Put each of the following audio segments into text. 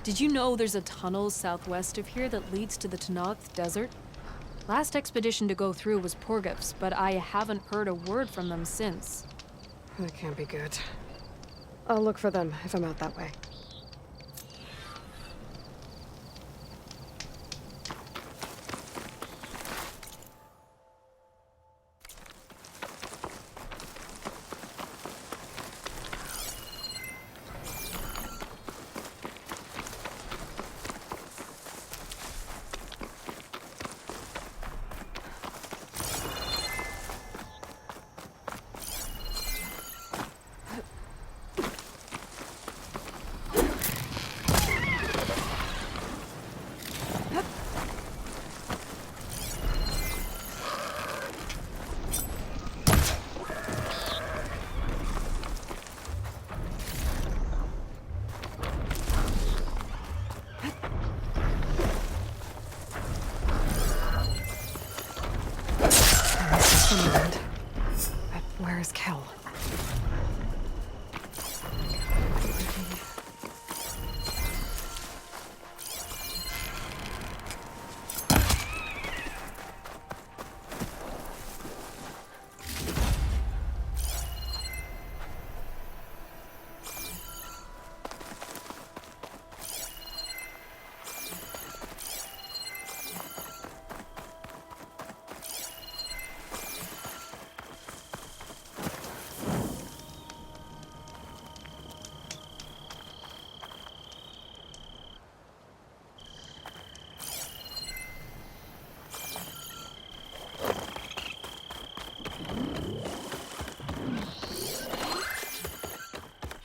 Did you know there's a tunnel southwest of here that leads to the Talanah desert? Last expedition to go through was Porgev's, but I haven't heard a word from them since. That can't be good. I'll look for them if I'm out that way. But where is Kel?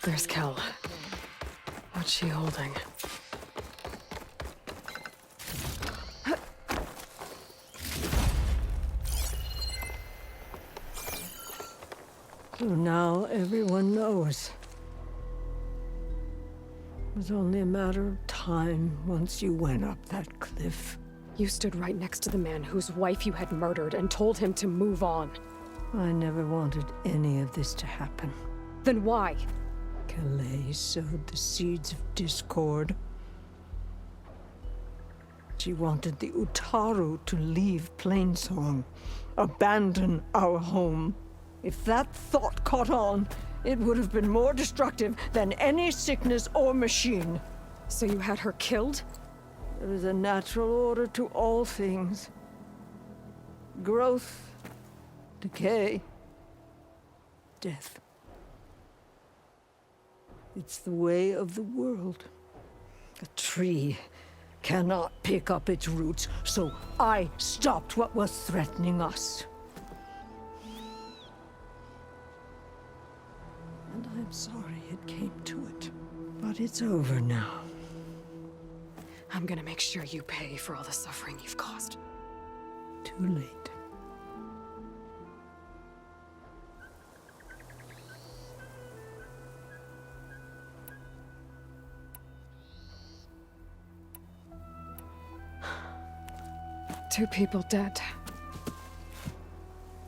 There's Kel. What's she holding? So now everyone knows. It was only a matter of time once you went up that cliff. You stood right next to the man whose wife you had murdered and told him to move on. I never wanted any of this to happen. Then why? Calais sowed the seeds of discord. She wanted the Utaru to leave Plainsong, abandon our home. If that thought caught on, it would have been more destructive than any sickness or machine. So you had her killed? There is a natural order to all things. Growth, decay, death. It's the way of the world. A tree cannot pick up its roots, so I stopped what was threatening us. And I'm sorry it came to it, but it's over now. I'm gonna make sure you pay for all the suffering you've caused. Too late. Two people dead.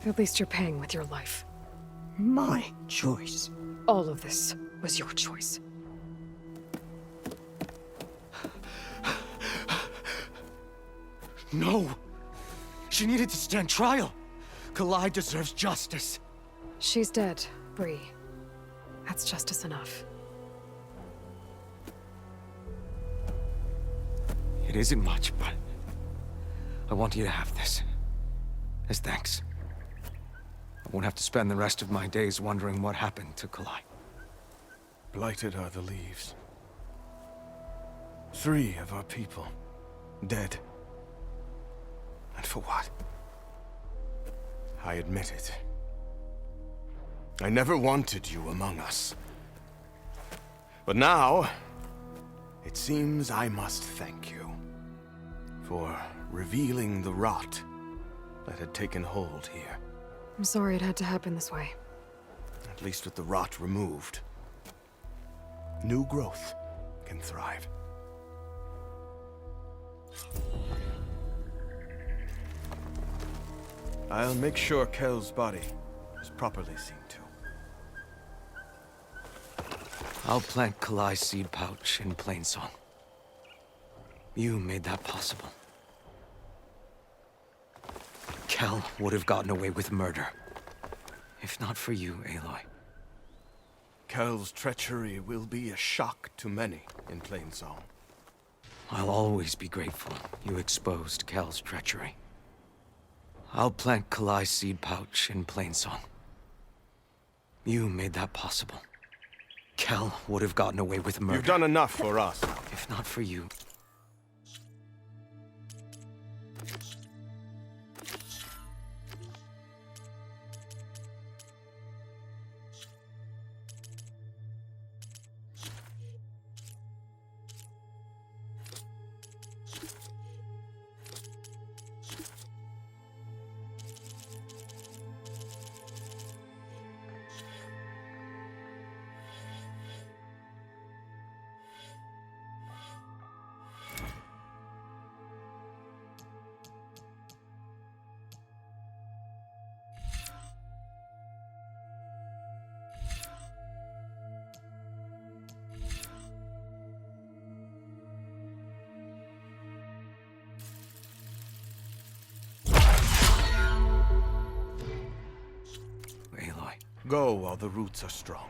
At least you're paying with your life. My choice. All of this was your choice. No! She needed to stand trial! Kalai deserves justice. She's dead, Bree. That's justice enough. It isn't much, but I want you to have this. As thanks. I won't have to spend the rest of my days wondering what happened to Kalai. Blighted are the leaves. 3 of our people, dead. And for what? I admit it. I never wanted you among us. But now, it seems I must thank you for revealing the rot that had taken hold here. I'm sorry it had to happen this way. At least with the rot removed, new growth can thrive. I'll make sure Kel's body is properly seen to. I'll plant Kalai's seed pouch in Plainsong. You made that possible. Kel would have gotten away with murder. If not for you, Aloy. Kel's treachery will be a shock to many in Plainsong. I'll always be grateful you exposed Kel's treachery. I'll plant Kalai's seed pouch in Plainsong. You made that possible. Kel would have gotten away with murder. You've done enough for us. If not for you. Aloy. Go while the roots are strong.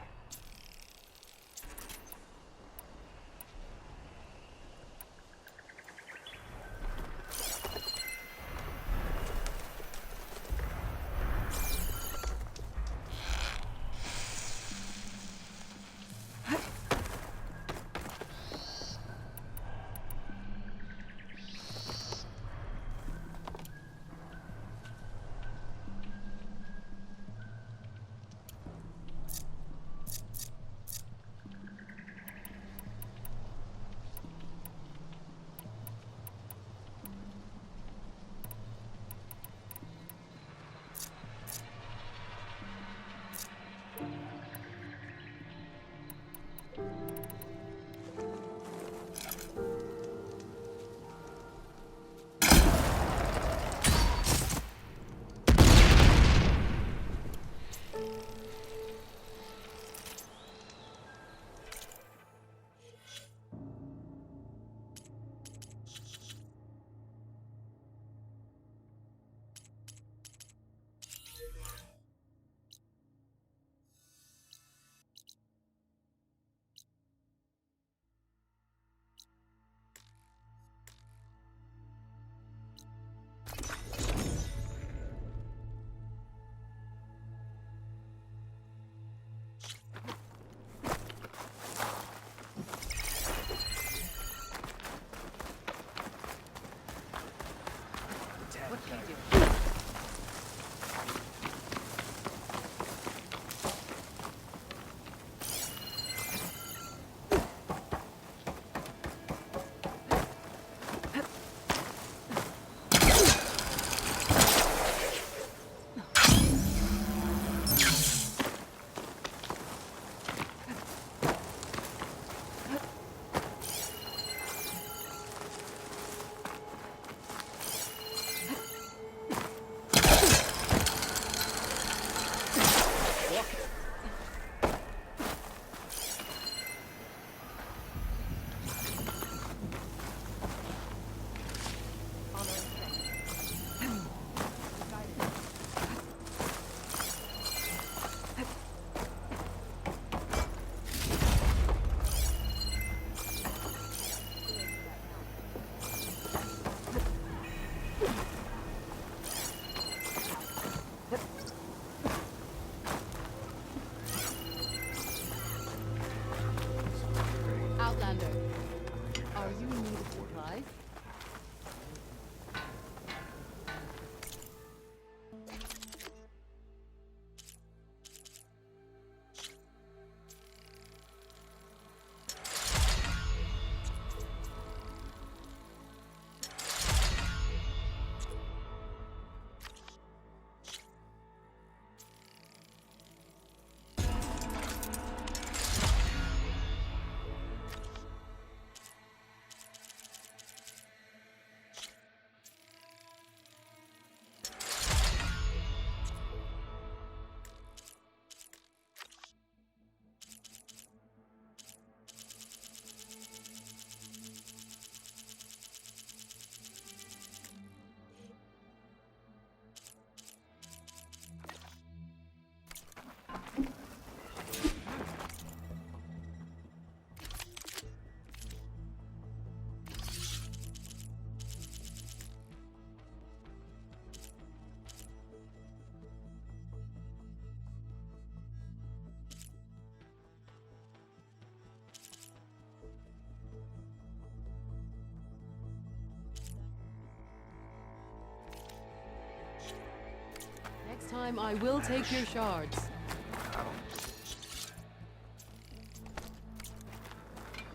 time, I will take your shards.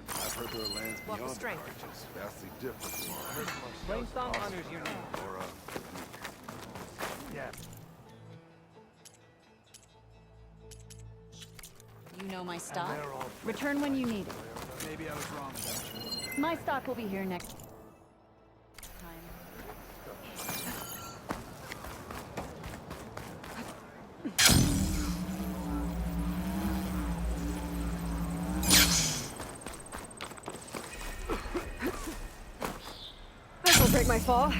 I've heard there are lands Walk beyond with the strength. arches, vastly different from ours. Plainsong honors your name. Or, Yes. You know my stock. They're all Return when you need it. maybe I was wrong about you. My stock will be here next time. This will break my fall.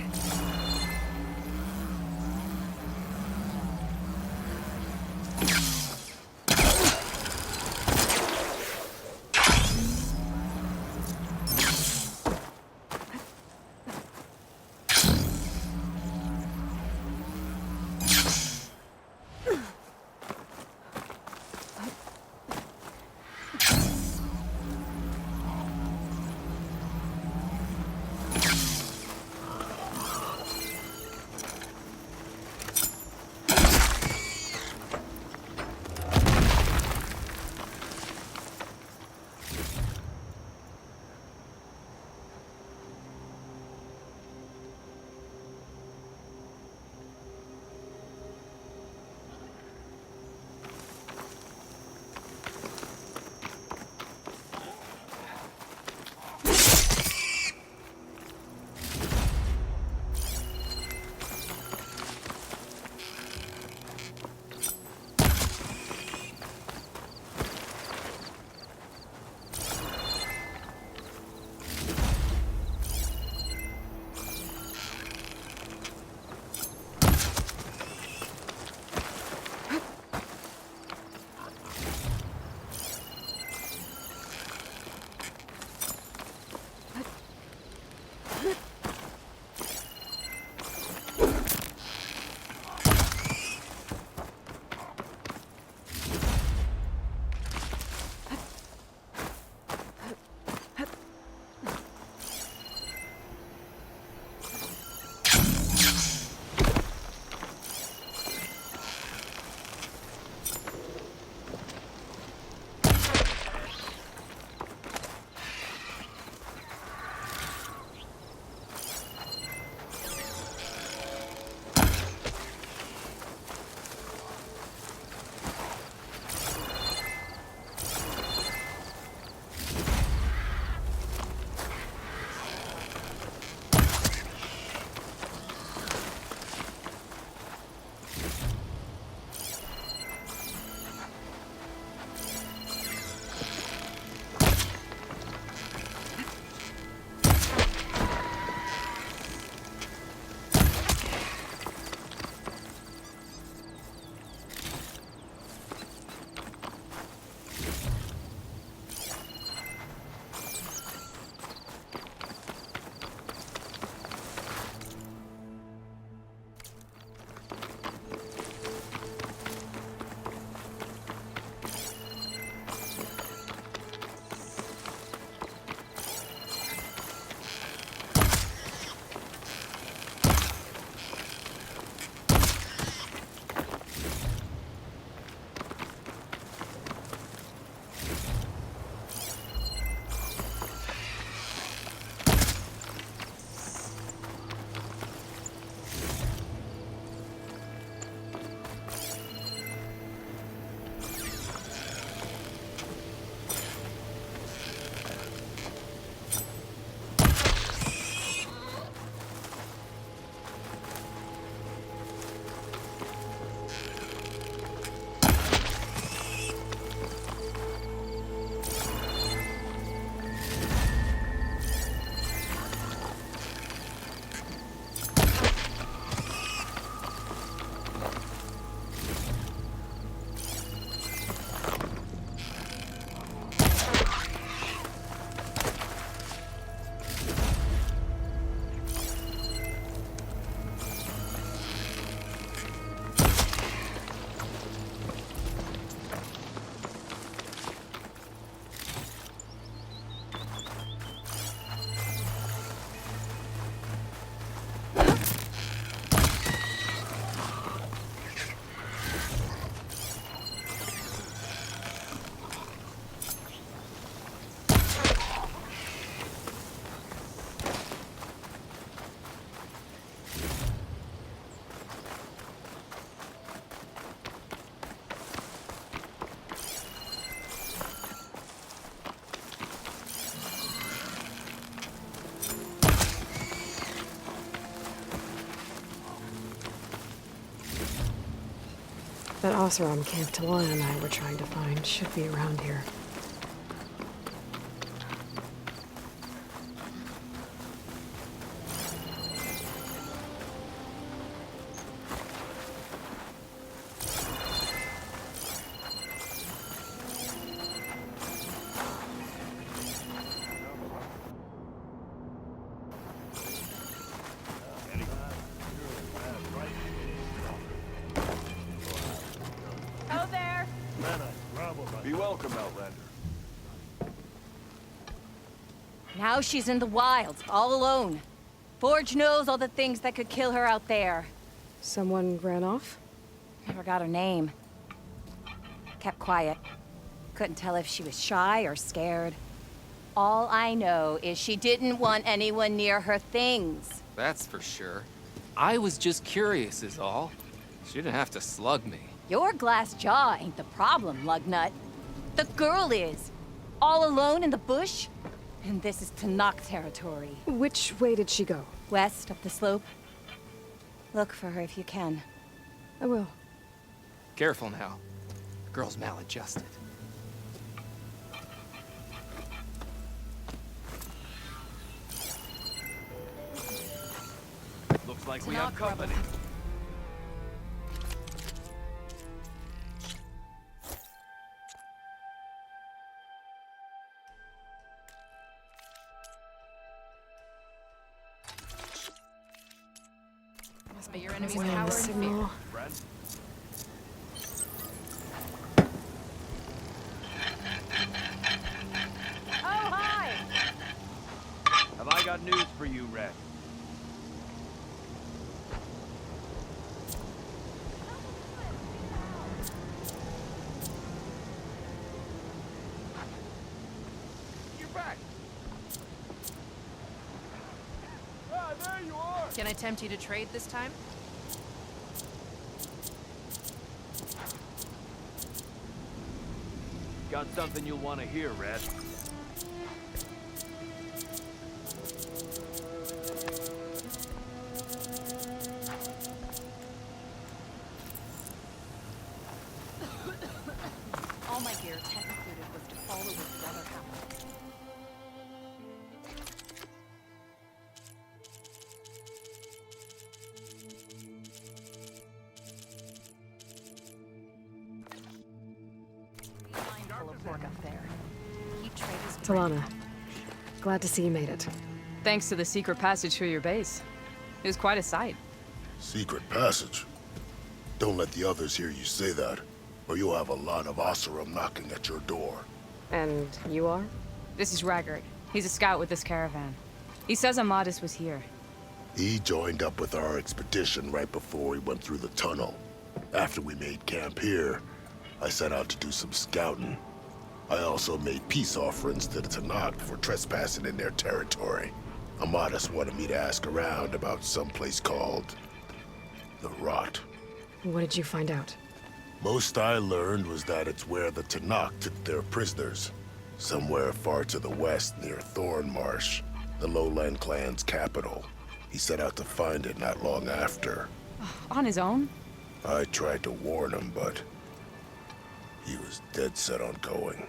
That Oseram camp Talanah and I were trying to find should be around here. Be welcome, Outlander. Now she's in the wilds, all alone. Forge knows all the things that could kill her out there. Someone ran off? Never got her name. Kept quiet. Couldn't tell if she was shy or scared. All I know is she didn't want anyone near her things. That's for sure. I was just curious is all. She didn't have to slug me. Your glass jaw ain't the problem, lugnut. The girl is. All alone in the bush. And this is Talanah territory. Which way did she go? West up the slope. Look for her if you can. I will. Careful now. The girl's maladjusted. Looks like we have company. But your enemy's Where's the power and signal? Friend? Oh, hi! Have I got news for you, Red? You're back! Ah, there you are! Can I tempt you to trade this time? Got something you'll want to hear, Red. All my gear, tent included, was to follow with brother Howard. Mindful of work up there. Keep traders. Talanah. Glad to see you made it. Thanks to the secret passage through your base. It was quite a sight. Secret passage? Don't let the others hear you say that, or you'll have a lot of Oseram knocking at your door. And you are? This is Raggard. He's a scout with this caravan. He says Amadis was here. He joined up with our expedition right before we went through the tunnel. After we made camp here, I set out to do some scouting. I also made peace offerings to the Talanah for trespassing in their territory. Amadis wanted me to ask around about some place called the Rot. What did you find out? Most I learned was that it's where the Talanah took their prisoners. Somewhere far to the west near Thornmarsh, the Lowland clan's capital. He set out to find it not long after. On his own? I tried to warn him, but he was dead set on going.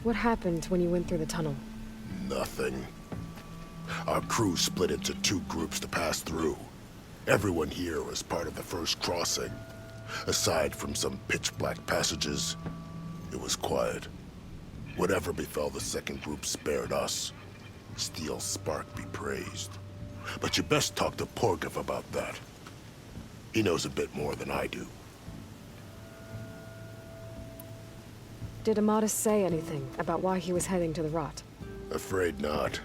What happened when you went through the tunnel? Nothing. Our crew split into two groups to pass through. Everyone here was part of the first crossing. Aside from some pitch-black passages, it was quiet. Whatever befell the second group spared us. Steel Spark be praised. But you best talk to Porgov about that. He knows a bit more than I do. Did Amadis say anything about why he was heading to the Rot? Afraid not.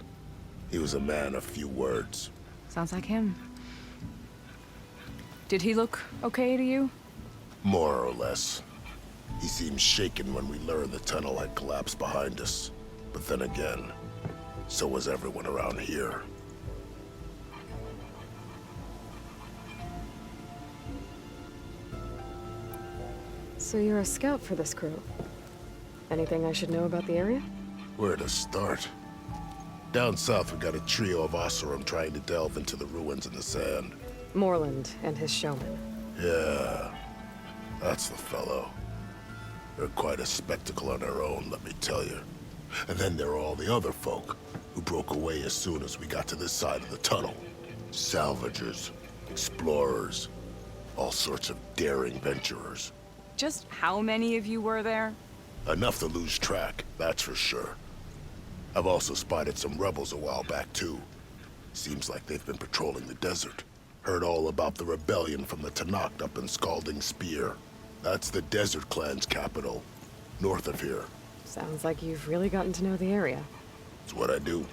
He was a man of few words. Sounds like him. Did he look okay to you? More or less. He seemed shaken when we learned the tunnel had collapsed behind us. But then again, so was everyone around here. So you're a scout for this crew. Anything I should know about the area? Where to start? Down south, we got a trio of Oseram trying to delve into the ruins in the sand. Moreland and his showman. Yeah, that's the fellow. They're quite a spectacle on their own, let me tell you. And then there are all the other folk, who broke away as soon as we got to this side of the tunnel. Salvagers, explorers, all sorts of daring venturers. Just how many of you were there? Enough to lose track, that's for sure. I've also spotted some rebels a while back, too. Seems like they've been patrolling the desert. Heard all about the rebellion from the Talanah up in Scalding Spear. That's the Desert Clan's capital, north of here. Sounds like you've really gotten to know the area. It's what I do.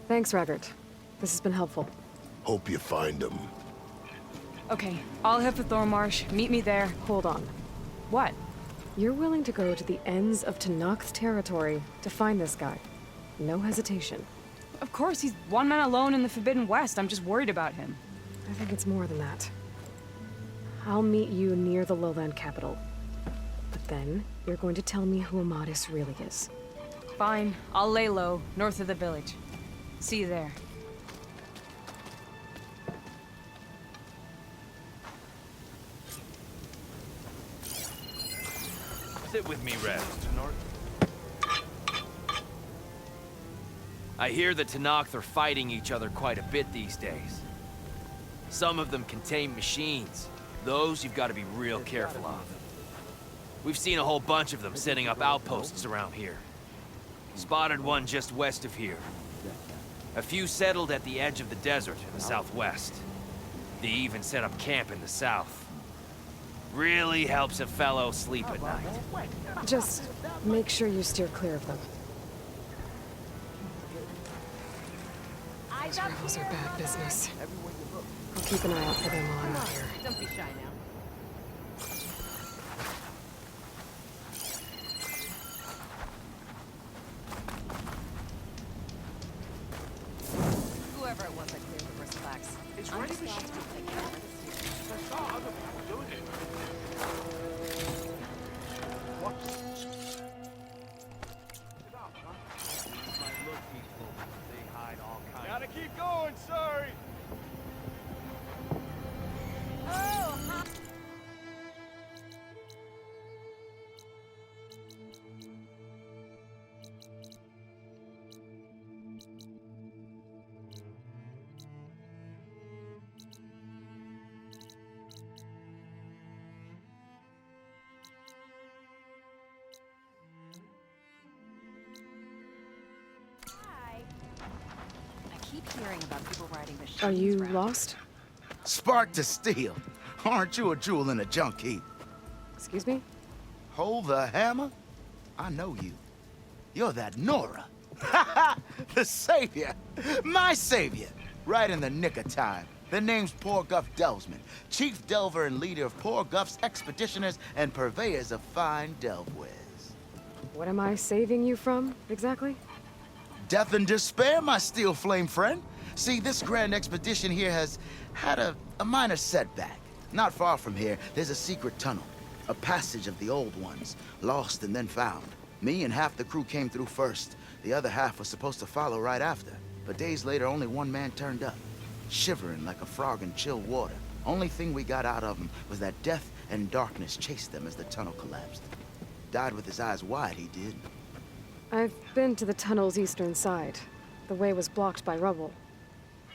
Thanks, Raggart. This has been helpful. Hope you find them. Okay, I'll head for Thormarsh. Meet me there. Hold on. What? You're willing to go to the ends of Tanakh's territory to find this guy. No hesitation. Of course, he's one man alone in the Forbidden West. I'm just worried about him. I think it's more than that. I'll meet you near the lowland capital. But then, you're going to tell me who Amadis really is. Fine, I'll lay low, north of the village. See you there. Sit with me, Red. I hear the Talanah are fighting each other quite a bit these days. Some of them contain machines. Those you've got to be real careful of. We've seen a whole bunch of them setting up outposts around here. Spotted one just west of here. A few settled at the edge of the desert in the southwest. They even set up camp in the south. Really helps a fellow sleep at night. Just make sure you steer clear of them. Those rebels are bad business. I'll keep an eye out for them while I'm out here. Don't be shy now. Whoever it was that cleared the wrist flags. It's ready to ship. I saw other people doing it. What? These might look peaceful, but they hide all kinds. Gotta keep going, sorry. Hearing about people riding machines. Are you lost? Spark to steel. Aren't you a jewel in a junk heap? Excuse me? Hold the hammer? I know you. You're that Nora. The savior. My savior. Right in the nick of time. The name's Poor Guff Delvesman, chief delver and leader of Poor Guff's expeditioners and purveyors of fine delve wares. What am I saving you from, exactly? Death and despair, my steel flame friend. See, this grand expedition here has had a minor setback. Not far from here, there's a secret tunnel. A passage of the old ones, lost and then found. Me and half the crew came through first. The other half was supposed to follow right after. But days later, only one man turned up. Shivering like a frog in chill water. Only thing we got out of him was that death and darkness chased them as the tunnel collapsed. Died with his eyes wide, he did. I've been to the tunnel's eastern side. The way was blocked by rubble.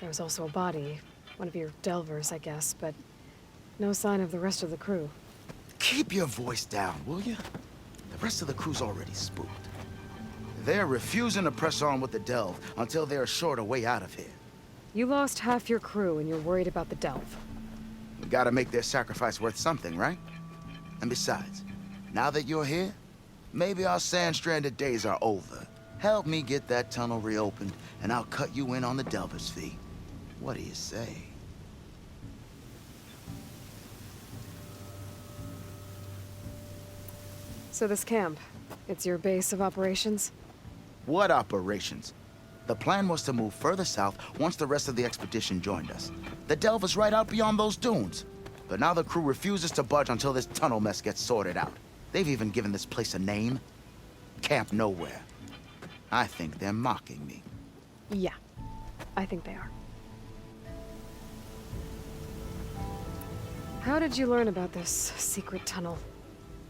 There was also a body. One of your delvers, I guess, but no sign of the rest of the crew. Keep your voice down, will you? The rest of the crew's already spooked. They're refusing to press on with the delve until they're assured a way out of here. You lost half your crew and you're worried about the delve. We gotta make their sacrifice worth something, right? And besides, now that you're here, maybe our sand-stranded days are over. Help me get that tunnel reopened, and I'll cut you in on the delver's fee. What do you say? So this camp, It's your base of operations? What operations? The plan was to move further south once the rest of the expedition joined us. The delve is right out beyond those dunes. But now the crew refuses to budge until this tunnel mess gets sorted out. They've even given this place a name. Camp Nowhere. I think they're mocking me. Yeah, I think they are. How did you learn about this secret tunnel?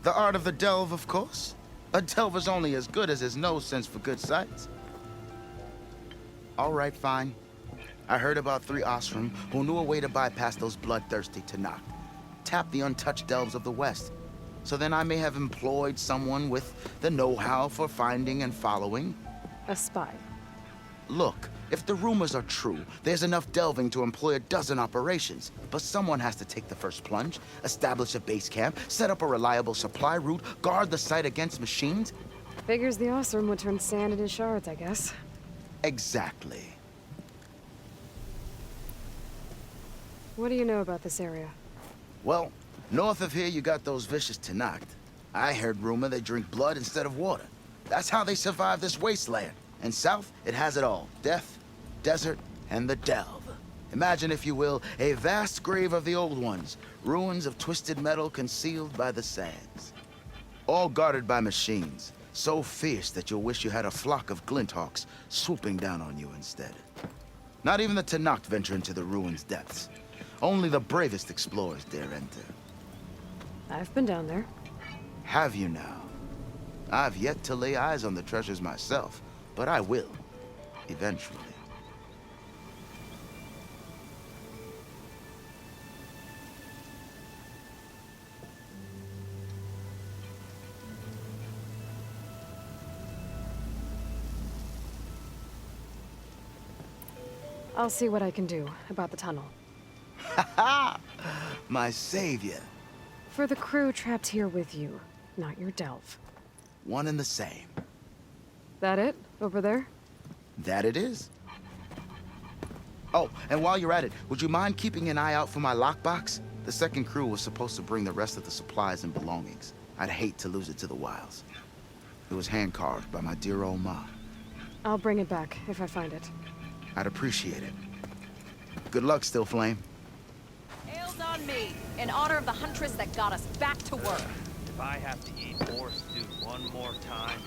The art of the delve, of course. A delver's only as good as his nose sense for good sights. All right, fine. I heard about 3 Osram who knew a way to bypass those bloodthirsty Talanah. Tap the untouched delves of the West. So then I may have employed someone with the know-how for finding and following. A spy. Look, if the rumors are true, there's enough delving to employ a dozen operations. But someone has to take the first plunge, establish a base camp, set up a reliable supply route, guard the site against machines. Figures the Osram would turn sand into shards, I guess. Exactly. What do you know about this area? Well, north of here you got those vicious Talanah. I heard rumor they drink blood instead of water. That's how they survive this wasteland. And south, it has it all. Death, desert, and the delve. Imagine, if you will, a vast grave of the old ones. Ruins of twisted metal concealed by the sands. All guarded by machines. So fierce that you'll wish you had a flock of glinthawks swooping down on you instead. Not even the Talanah venture into the ruins' depths. Only the bravest explorers dare enter. I've been down there. Have you now? I've yet to lay eyes on the treasures myself, but I will, eventually. I'll see what I can do about the tunnel. Ha ha! My savior. For the crew trapped here with you, not your delve. One and the same. That it? Over there? That it is. Oh, and while you're at it, would you mind keeping an eye out for my lockbox? The second crew was supposed to bring the rest of the supplies and belongings. I'd hate to lose it to the wilds. It was hand-carved by my dear old ma. I'll bring it back if I find it. I'd appreciate it. Good luck, Still Flame. Ale's on me, in honor of the huntress that got us back to work. If I have to eat more stew one more time,